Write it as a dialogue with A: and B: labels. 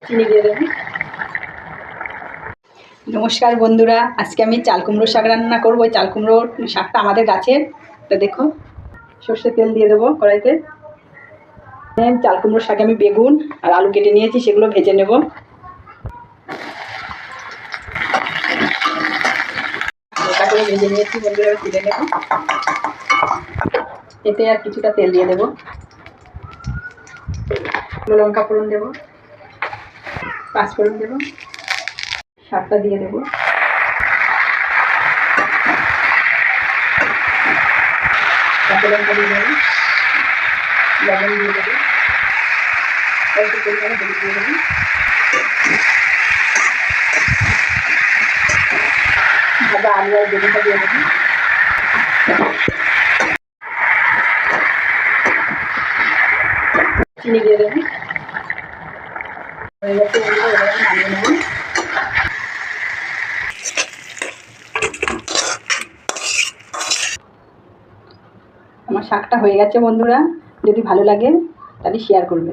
A: চিনি দিয়ে দেবো। নমস্কার বন্ধুরা, আজকে আমি চাল কুমড়ো শাক রান্না করবো। চাল কুমড়োর শাকটা আমাদের গাছের। তো দেখো, সর্ষের তেল দিয়ে দেবো কড়াইতে। চাল কুমড়োর শাকে আমি বেগুন আর আলু কেটে নিয়েছি, সেগুলো ভেজে নেব। হালকা করে ভেজে নিয়েছি বন্ধুরা, তুলে নেব। এতে আর কিছুটা তেল দিয়ে দেবো, লঙ্কা ফোড়ন দেবো, পাঁচ ফোড়ন দেবো, শাকটা দিয়ে দেবো। কাঁচা লঙ্কা দিয়ে দেবো, লবণ দিয়ে দেবো, অল্প পরিমাণে হলুদ দিয়ে দেবো, ভাজা আলু আর বেগুনটা দিয়ে দেবো। চিনি দিয়ে দেবো। হয়ে গেছে, নামিয়ে নেব। আমার শাকটা হয়ে গেছে বন্ধুরা, যদি ভালো লাগে তাহলে শেয়ার করবে।